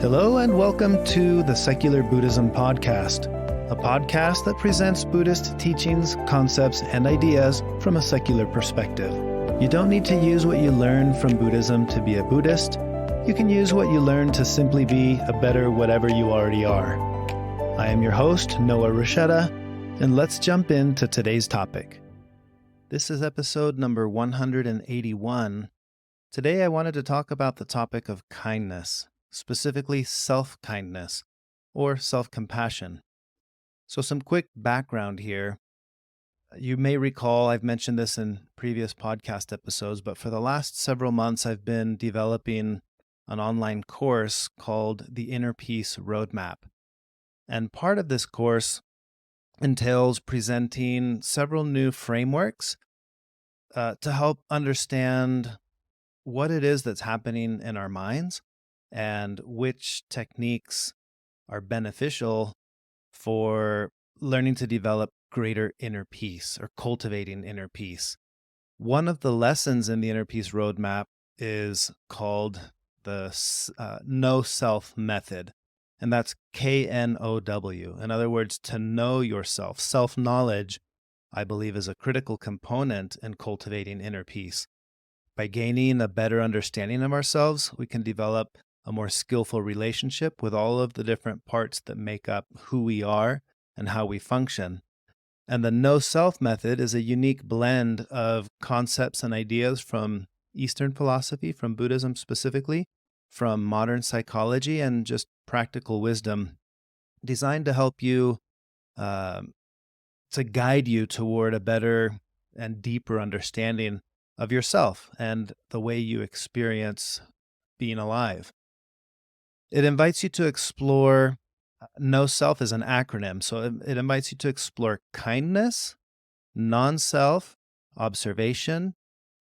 Hello and welcome to the Secular Buddhism Podcast, a podcast that presents Buddhist teachings, concepts, and ideas from a secular perspective. You don't need to use what you learn from Buddhism to be a Buddhist. You can use what you learn to simply be a better whatever you already are. I am your host, Noah Rasheta, and let's jump into today's topic. This is episode number 181. Today I wanted to talk about the topic of kindness, specifically self-kindness or self-compassion. So some quick background here. You may recall I've mentioned this in previous podcast episodes, but for the last several months I've been developing an online course called the Inner Peace Roadmap. And part of this course entails presenting several new frameworks to help understand what it is that's happening in our minds and which techniques are beneficial for learning to develop greater inner peace or cultivating inner peace. One of the lessons in the Inner Peace Roadmap is called the Know Self method, and that's KNOW. In other words, to know yourself. Self-knowledge, I believe, is a critical component in cultivating inner peace. By gaining a better understanding of ourselves, we can develop a more skillful relationship with all of the different parts that make up who we are and how we function. And the Know Self method is a unique blend of concepts and ideas from Eastern philosophy, from Buddhism specifically, from modern psychology, and just practical wisdom designed to help you, to guide you toward a better and deeper understanding of yourself and the way you experience being alive. It invites you to explore, Know Self is an acronym, so it invites you to explore kindness, non-self, observation,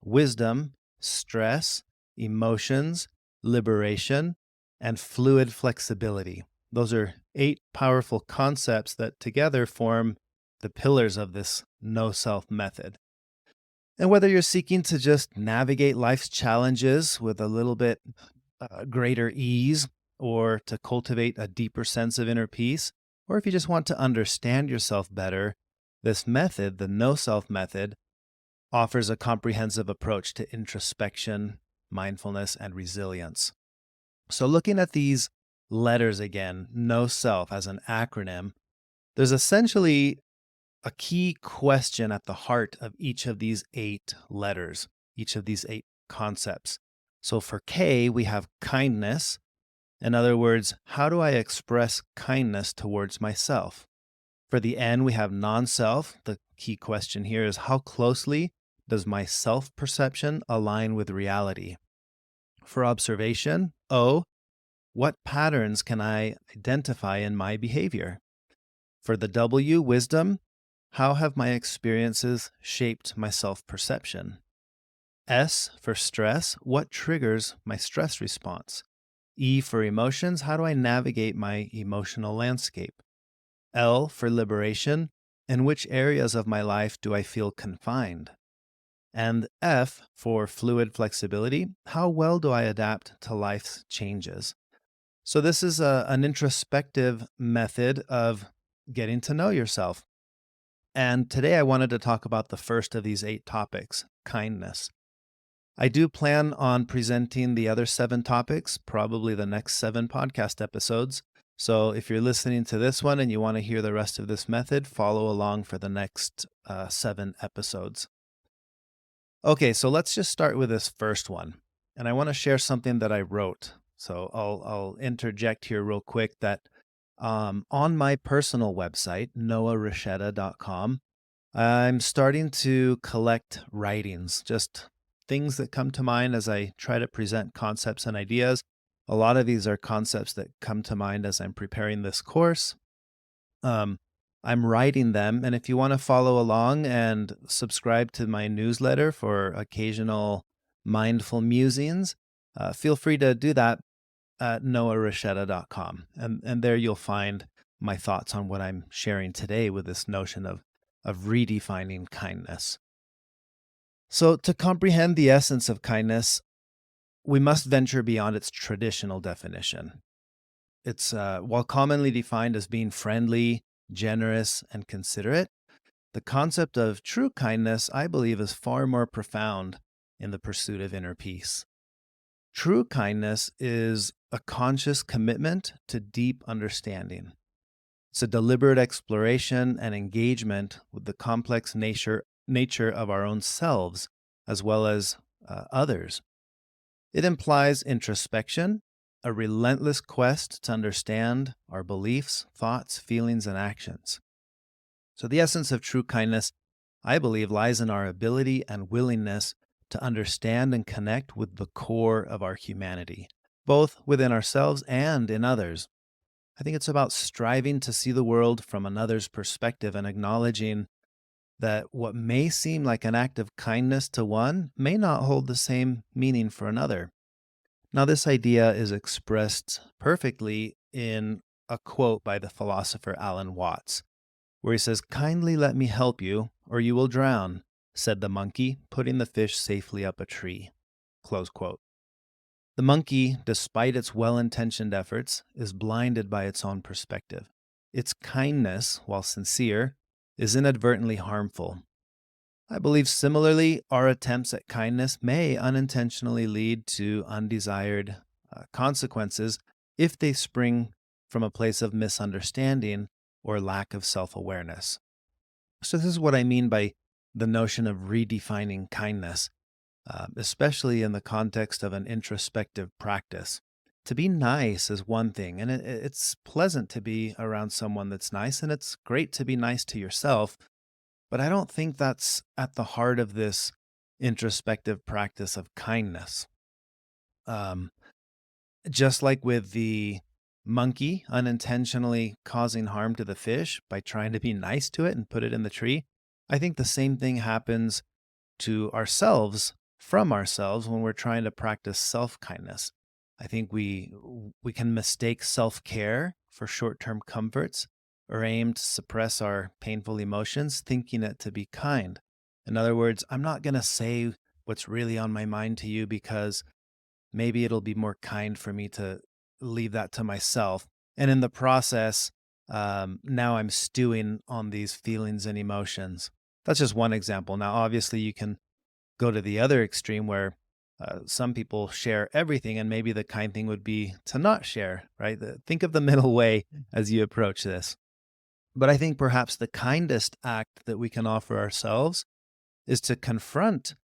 wisdom, stress, emotions, liberation, and fluid flexibility. Those are 8 powerful concepts that together form the pillars of this Know Self method. And whether you're seeking to just navigate life's challenges with a little bit greater ease, or to cultivate a deeper sense of inner peace, or if you just want to understand yourself better, this method, the Know Self method, offers a comprehensive approach to introspection, mindfulness, and resilience. So looking at these letters again, Know Self as an acronym, there's essentially a key question at the heart of each of these 8 letters, each of these 8 concepts. So for K, we have kindness. In other words, how do I express kindness towards myself? For the N, we have non-self. The key question here is how closely does my self-perception align with reality? For observation, O, what patterns can I identify in my behavior? For the W, wisdom, how have my experiences shaped my self-perception? S, for stress, what triggers my stress response? E, for emotions, how do I navigate my emotional landscape? L, for liberation, in which areas of my life do I feel confined? And F, for fluid flexibility, how well do I adapt to life's changes? So this is an introspective method of getting to know yourself. And today I wanted to talk about the first of these 8 topics, kindness. I do plan on presenting the other 7 topics, probably the next 7 podcast episodes. So if you're listening to this one and you want to hear the rest of this method, follow along for the next 7 episodes. Okay, so let's just start with this first one. And I want to share something that I wrote. So I'll interject here real quick that on my personal website, noahrasheta.com, I'm starting to collect writings, just things that come to mind as I try to present concepts and ideas. A lot of these are concepts that come to mind as I'm preparing this course. I'm writing them, and if you want to follow along and subscribe to my newsletter for occasional mindful musings, feel free to do that at noahrasheta.com. And there you'll find my thoughts on what I'm sharing today with this notion of redefining kindness. So to comprehend the essence of kindness, we must venture beyond its traditional definition. It's while commonly defined as being friendly, generous, and considerate, the concept of true kindness, I believe, is far more profound in the pursuit of inner peace. True kindness is a conscious commitment to deep understanding. It's a deliberate exploration and engagement with the complex nature of our own selves as well as others. It implies introspection, a relentless quest to understand our beliefs, thoughts, feelings, and actions. So, the essence of true kindness, I believe, lies in our ability and willingness to understand and connect with the core of our humanity, both within ourselves and in others. I think it's about striving to see the world from another's perspective and acknowledging that what may seem like an act of kindness to one may not hold the same meaning for another. Now, this idea is expressed perfectly in a quote by the philosopher Alan Watts, where he says, "Kindly let me help you, or you will drown," said the monkey, putting the fish safely up a tree. Close quote. The monkey, despite its well-intentioned efforts, is blinded by its own perspective. Its kindness, while sincere, is inadvertently harmful. I believe similarly, our attempts at kindness may unintentionally lead to undesired consequences if they spring from a place of misunderstanding or lack of self-awareness. So this is what I mean by the notion of redefining kindness, especially in the context of an introspective practice. To be nice is one thing, and it's pleasant to be around someone that's nice, and it's great to be nice to yourself, but I don't think that's at the heart of this introspective practice of kindness. Um, just like with the monkey unintentionally causing harm to the fish by trying to be nice to it and put it in the tree, I think the same thing happens to ourselves from ourselves when we're trying to practice self-kindness. I think we can mistake self-care for short-term comforts or aim to suppress our painful emotions, thinking it to be kind. In other words, I'm not going to say what's really on my mind to you because maybe it'll be more kind for me to leave that to myself. And in the process, now I'm stewing on these feelings and emotions. That's just one example. Now, obviously, you can go to the other extreme where some people share everything, and maybe the kind thing would be to not share, right? Think of the middle way as you approach this. But I think perhaps the kindest act that we can offer ourselves is to confront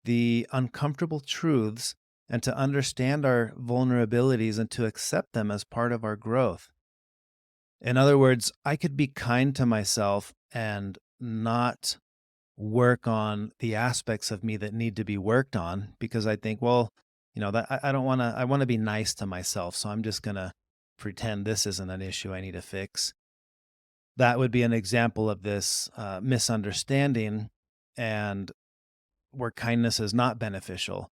the uncomfortable truths and to understand our vulnerabilities and to accept them as part of our growth. In other words, I could be kind to myself and not work on the aspects of me that need to be worked on because I think, well, that I don't want to, I want to be nice to myself. So I'm just going to pretend this isn't an issue I need to fix. That would be an example of this misunderstanding and where kindness is not beneficial.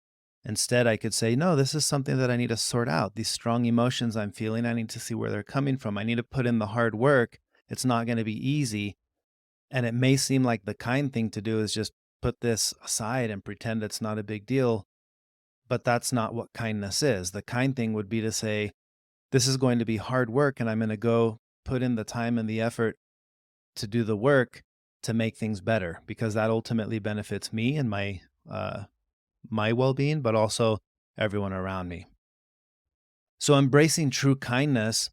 Instead, I could say, no, this is something that I need to sort out. These strong emotions I'm feeling, I need to see where they're coming from. I need to put in the hard work. It's not going to be easy. And it may seem like the kind thing to do is just put this aside and pretend it's not a big deal. But that's not what kindness is. The kind thing would be to say, this is going to be hard work and I'm going to go put in the time and the effort to do the work to make things better because that ultimately benefits me and my well-being, but also everyone around me. So embracing true kindness,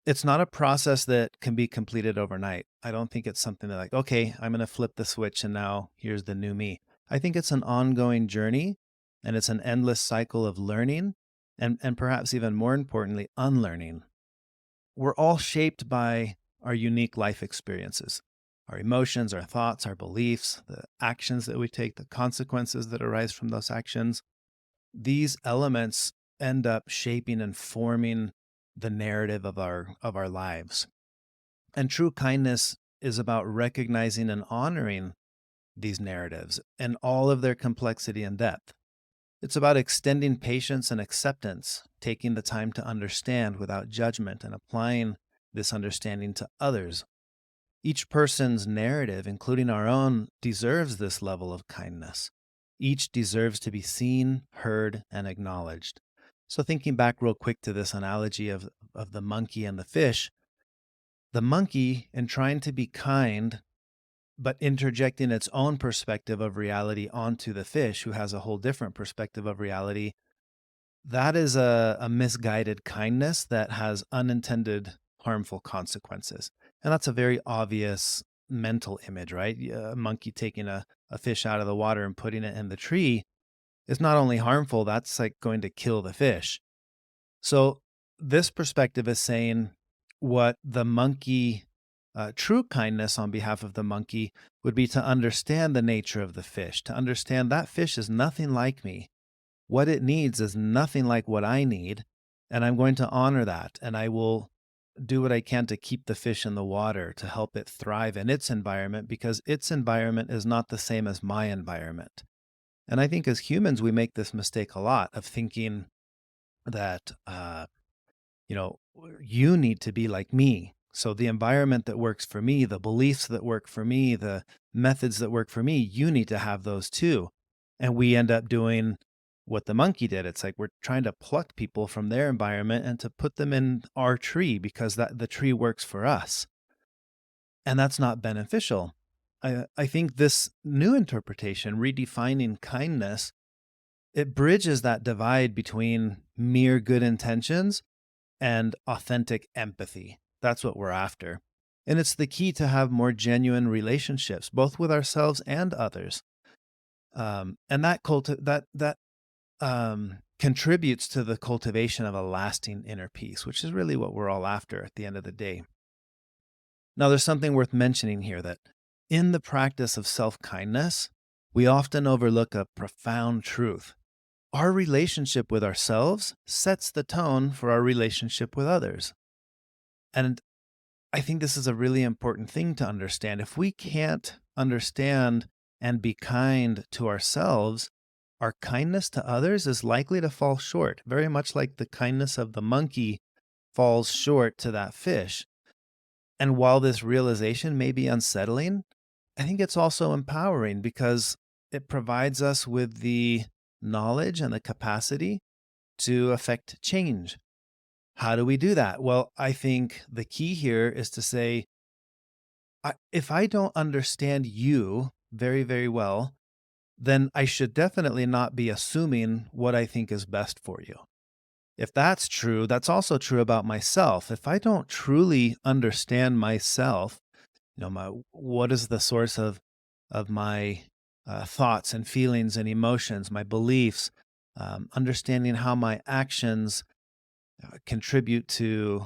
it's not a process that can be completed overnight. I don't think it's something that like, okay, I'm going to flip the switch and now here's the new me. I think it's an ongoing journey and it's an endless cycle of learning and perhaps even more importantly, unlearning. We're all shaped by our unique life experiences, our emotions, our thoughts, our beliefs, the actions that we take, the consequences that arise from those actions. These elements end up shaping and forming the narrative of our lives. And true kindness is about recognizing and honoring these narratives and all of their complexity and depth. It's about extending patience and acceptance, taking the time to understand without judgment and applying this understanding to others. Each person's narrative, including our own, deserves this level of kindness. Each deserves to be seen, heard, and acknowledged. So thinking back real quick to this analogy of the monkey and the monkey, in trying to be kind but interjecting its own perspective of reality onto the fish, who has a whole different perspective of reality, that is a misguided kindness that has unintended harmful consequences. And that's a very obvious mental image, right? A monkey taking a fish out of the water and putting it in the tree is not only harmful, that's like going to kill the fish. So this perspective is saying what the monkey, true kindness on behalf of the monkey would be to understand the nature of the fish, to understand that fish is nothing like me. What it needs is nothing like what I need. And I'm going to honor that. And I will do what I can to keep the fish in the water, to help it thrive in its environment, because its environment is not the same as my environment. And I think as humans, we make this mistake a lot of thinking that, you know, you need to be like me. So the environment that works for me, the beliefs that work for me, the methods that work for me, you need to have those too. And we end up doing what the monkey did. It's like we're trying to pluck people from their environment and to put them in our tree because that the tree works for us. And that's not beneficial. I think this new interpretation, redefining kindness, it bridges that divide between mere good intentions and authentic empathy. That's what we're after. And it's the key to have more genuine relationships, both with ourselves and others. And that contributes to the cultivation of a lasting inner peace, which is really what we're all after at the end of the day. Now, there's something worth mentioning here that in the practice of self kindness, we often overlook a profound truth. Our relationship with ourselves sets the tone for our relationship with others. And I think this is a really important thing to understand. If we can't understand and be kind to ourselves, our kindness to others is likely to fall short, very much like the kindness of the monkey falls short to that fish. And while this realization may be unsettling, I think it's also empowering because it provides us with the knowledge and the capacity to affect change. How do we do that? Well, I think the key here is to say, if I don't understand you very, very well, then I should definitely not be assuming what I think is best for you. If that's true, that's also true about myself. If I don't truly understand myself, what is the source of my thoughts and feelings and emotions, my beliefs, understanding how my actions contribute to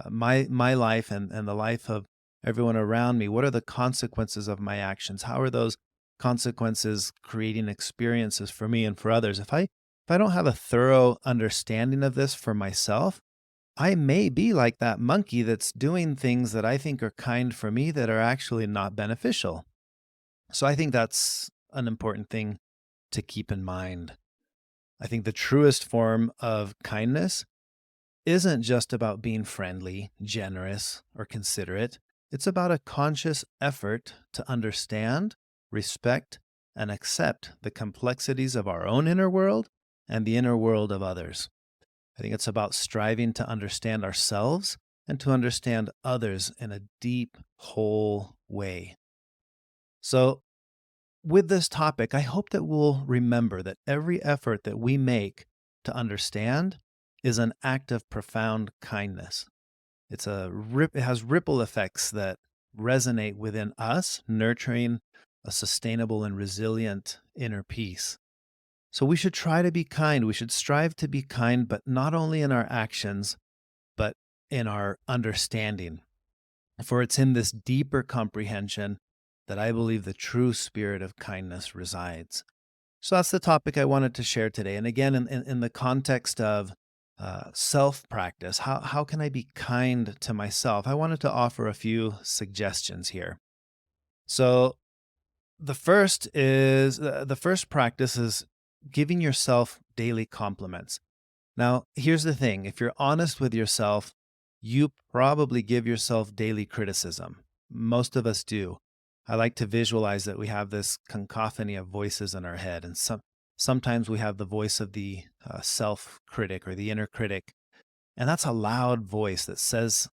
my life and the life of everyone around me. What are the consequences of my actions? How are those consequences creating experiences for me and for others? If I don't have a thorough understanding of this for myself, I may be like that monkey that's doing things that I think are kind for me that are actually not beneficial. So I think that's an important thing to keep in mind. I think the truest form of kindness isn't just about being friendly, generous, or considerate. It's about a conscious effort to understand, respect, and accept the complexities of our own inner world and the inner world of others. I think it's about striving to understand ourselves and to understand others in a deep, whole way. So, with this topic, I hope that we'll remember that every effort that we make to understand is an act of profound kindness. It has ripple effects that resonate within us, nurturing a sustainable and resilient inner peace. So we should try to be kind. We should strive to be kind, but not only in our actions, but in our understanding. For it's in this deeper comprehension that I believe the true spirit of kindness resides. So that's the topic I wanted to share today. And again, in the context of self practice, how can I be kind to myself? I wanted to offer a few suggestions here. So the first practice is giving yourself daily compliments. Now, here's the thing. If you're honest with yourself, you probably give yourself daily criticism. Most of us do. I like to visualize that we have this cacophony of voices in our head, and sometimes we have the voice of the self critic or the inner critic. And that's a loud voice that says,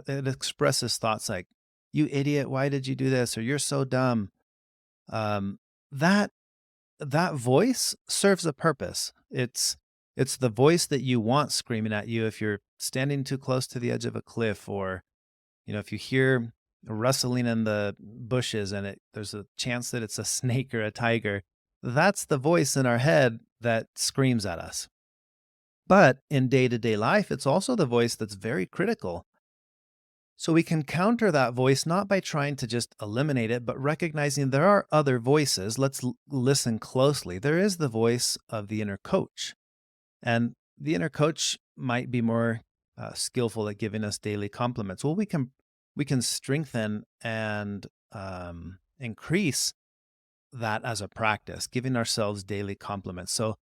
it expresses thoughts like, you idiot, why did you do this? Or you're so dumb. Um, that that voice serves a purpose. It's the voice that you want screaming at you if you're standing too close to the edge of a cliff, or if you hear rustling in the bushes and there's a chance that it's a snake or a tiger. That's the voice in our head that screams at us. But in day-to-day life, it's also the voice that's very critical. So we can counter that voice not by trying to just eliminate it, but recognizing there are other voices. Let's listen closely. There is the voice of the inner coach, and the inner coach might be more skillful at giving us daily compliments. Well, we can strengthen and increase that as a practice, giving ourselves daily compliments. So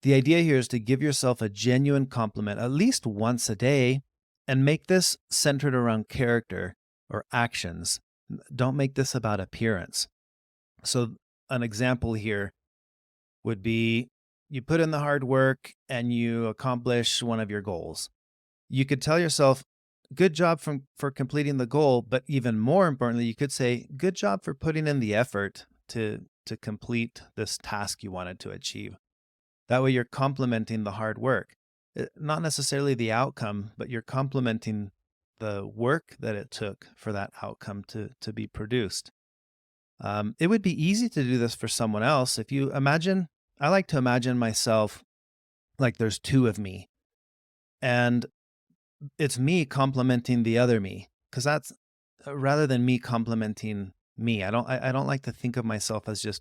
the idea here is to give yourself a genuine compliment at least once a day, and make this centered around character or actions. Don't make this about appearance. So an example here would be, you put in the hard work and you accomplish one of your goals. You could tell yourself, good job for completing the goal, but even more importantly, you could say, good job for putting in the effort to complete this task you wanted to achieve. That way you're complimenting the hard work. Not necessarily the outcome, but you're complimenting the work that it took for that outcome to be produced. It would be easy to do this for someone else. If you imagine, I like to imagine myself like there's two of me, and it's me complimenting the other me, because that's rather than me complimenting me. I don't like to think of myself as just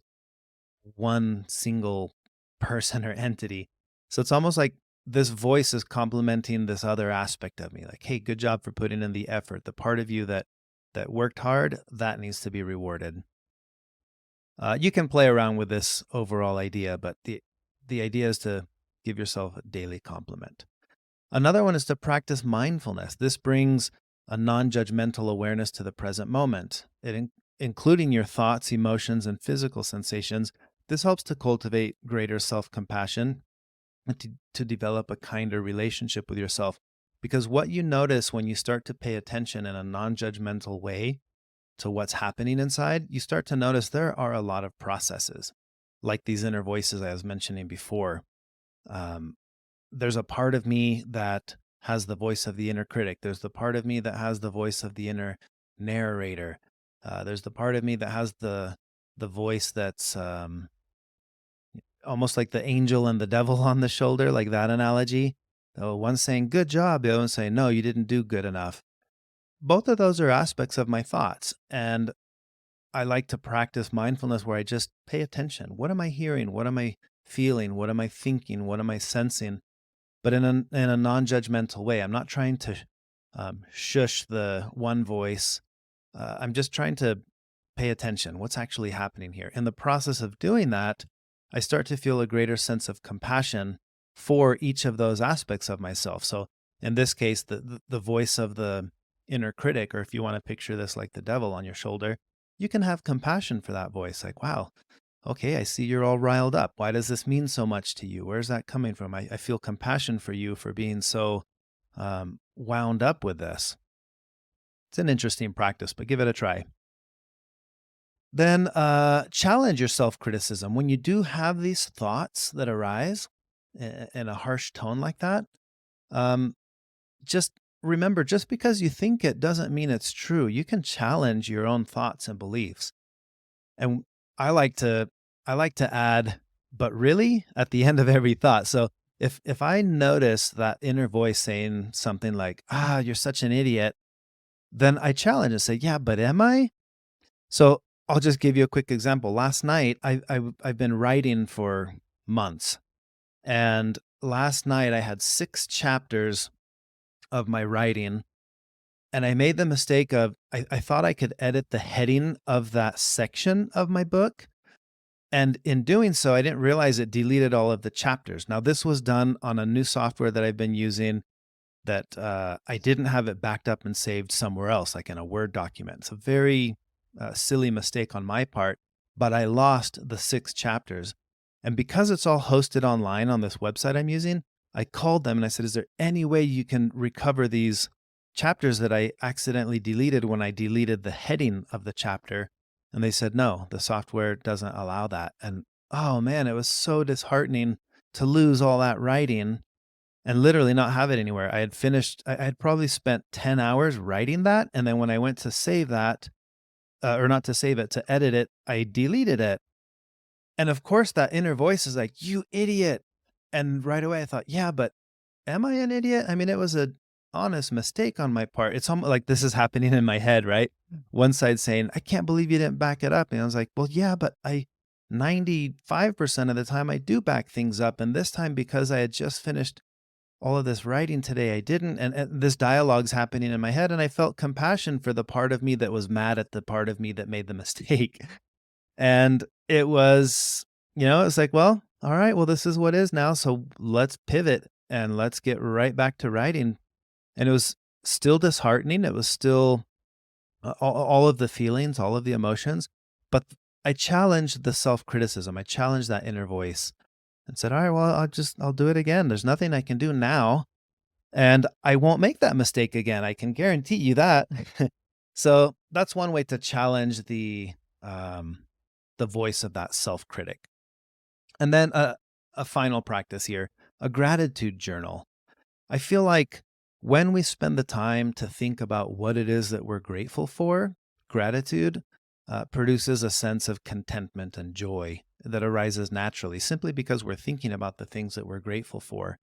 one single person or entity. So it's almost like this voice is complimenting this other aspect of me. Like, hey, good job for putting in the effort. The part of you that worked hard, that needs to be rewarded. You can play around with this overall idea, but the idea is to give yourself a daily compliment. Another one is to practice mindfulness. This brings a non-judgmental awareness to the present moment, including your thoughts, emotions, and physical sensations. This helps to cultivate greater self-compassion and to develop a kinder relationship with yourself. Because what you notice when you start to pay attention in a non-judgmental way to what's happening inside, you start to notice there are a lot of processes, like these inner voices I was mentioning before. There's a part of me that has the voice of the inner critic. There's the part of me that has the voice of the inner narrator. There's the part of me that has the voice that's almost like the angel and the devil on the shoulder, like that analogy. One's saying, good job. The other one's saying, no, you didn't do good enough. Both of those are aspects of my thoughts. And I like to practice mindfulness where I just pay attention. What am I hearing? What am I feeling? What am I thinking? What am I sensing? But in a non-judgmental way. I'm not trying to shush the one voice. I'm just trying to pay attention. What's actually happening here? In the process of doing that, I start to feel a greater sense of compassion for each of those aspects of myself. So in this case, the voice of the inner critic, or if you want to picture this like the devil on your shoulder, you can have compassion for that voice. Like, wow, okay, I see you're all riled up. Why does this mean so much to you? Where's that coming from? I feel compassion for you for being so wound up with this. It's an interesting practice, but give it a try. Then challenge your self-criticism. When you do have these thoughts that arise in a harsh tone like that, just remember, just because you think it doesn't mean it's true. You can challenge your own thoughts and beliefs. And I like to add, but really, at the end of every thought. So if I notice that inner voice saying something like, you're such an idiot, then I challenge and say, yeah, but am I? So I'll just give you a quick example. Last night, I've been writing for months, and last night I had 6 chapters of my writing, and I made the mistake of, I thought I could edit the heading of that section of my book. And in doing so, I didn't realize it deleted all of the chapters. Now, this was done on a new software that I've been using that I didn't have it backed up and saved somewhere else, like in a Word document. It's a very silly mistake on my part, but I lost the 6 chapters. And because it's all hosted online on this website I'm using, I called them and I said, is there any way you can recover these chapters that I accidentally deleted when I deleted the heading of the chapter? And they said, no, the software doesn't allow that. And oh man, it was so disheartening to lose all that writing and literally not have it anywhere. I had probably spent 10 hours writing that. And then when I went to save that, or not to save it, to edit it, I deleted it. And of course, that inner voice is like, you idiot. And right away I thought, yeah, but am I an idiot? I mean, it was an honest mistake on my part. It's almost like this is happening in my head, right? One side saying, I can't believe you didn't back it up. And I was like, well, yeah, but 95% of the time I do back things up. And this time, because I had just finished all of this writing today, I didn't. And this dialogue's happening in my head. And I felt compassion for the part of me that was mad at the part of me that made the mistake. And it was, it's like, well, all right, well, this is what is now. So let's pivot and let's get right back to writing. And it was still disheartening. It was still all of the feelings, all of the emotions. But I challenged the self-criticism. I challenged that inner voice and said, all right, well, I'll do it again. There's nothing I can do now. And I won't make that mistake again. I can guarantee you that. So that's one way to challenge the voice of that self-critic. And then a final practice here, a gratitude journal. I feel like when we spend the time to think about what it is that we're grateful for, gratitude produces a sense of contentment and joy that arises naturally, simply because we're thinking about the things that we're grateful for.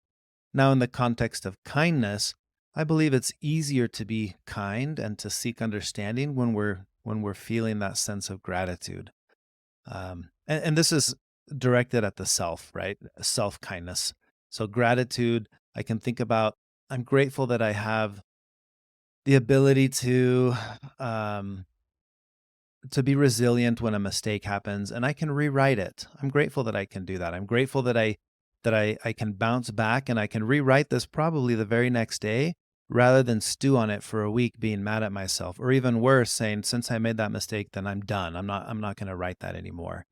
Now, in the context of kindness, I believe it's easier to be kind and to seek understanding when we're feeling that sense of gratitude. And this is directed at the self, right? Self-kindness. So gratitude, I can think about, I'm grateful that I have the ability to be resilient when a mistake happens and I can rewrite it. I'm grateful that I can do that. I'm grateful that I can bounce back and I can rewrite this probably the very next day rather than stew on it for a week being mad at myself, or even worse, saying, since I made that mistake, then I'm done. I'm not going to write that anymore.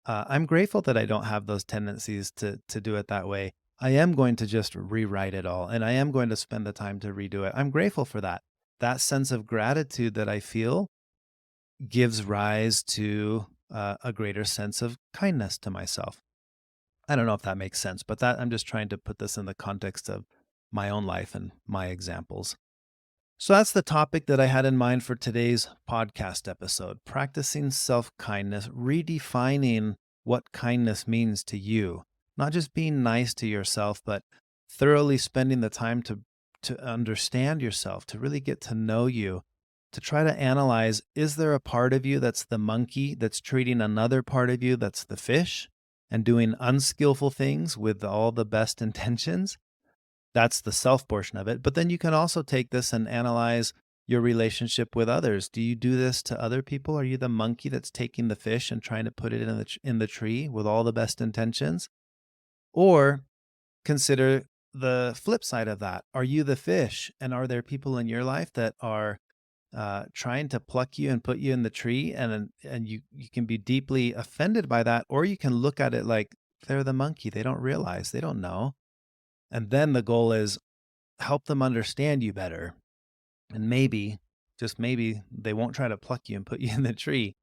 I'm grateful that I don't have those tendencies to do it that way. I am going to just rewrite it all, and I am going to spend the time to redo it. I'm grateful for that. That sense of gratitude that I feel gives rise to a greater sense of kindness to myself. I don't know if that makes sense, but I'm just trying to put this in the context of my own life and my examples. So that's the topic that I had in mind for today's podcast episode, practicing self-kindness, redefining what kindness means to you, not just being nice to yourself, but thoroughly spending the time to understand yourself, to really get to know you, to try to analyze, is there a part of you that's the monkey that's treating another part of you that's the fish and doing unskillful things with all the best intentions? That's the self portion of it. But then you can also take this and analyze your relationship with others. Do you do this to other people? Are you the monkey that's taking the fish and trying to put it in the tree with all the best intentions? Or consider the flip side of that. Are you the fish? And are there people in your life that are trying to pluck you and put you in the tree? And you can be deeply offended by that. Or you can look at it like they're the monkey. They don't realize, they don't know. And then the goal is help them understand you better. And maybe, just maybe, they won't try to pluck you and put you in the tree.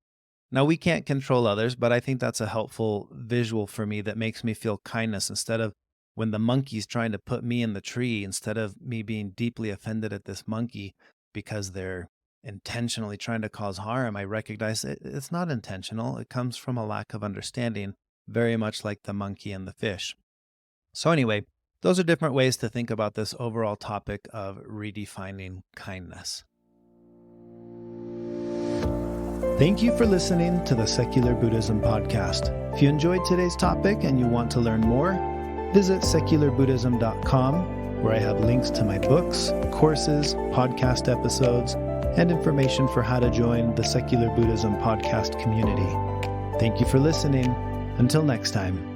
Now, we can't control others, but I think that's a helpful visual for me that makes me feel kindness. Instead of when the monkey's trying to put me in the tree, instead of me being deeply offended at this monkey because they're intentionally trying to cause harm, I recognize it's not intentional. It comes from a lack of understanding, very much like the monkey and the fish. So anyway, those are different ways to think about this overall topic of redefining kindness. Thank you for listening to the Secular Buddhism Podcast. If you enjoyed today's topic and you want to learn more, visit secularbuddhism.com, where I have links to my books, courses, podcast episodes, and information for how to join the Secular Buddhism Podcast community. Thank you for listening. Until next time.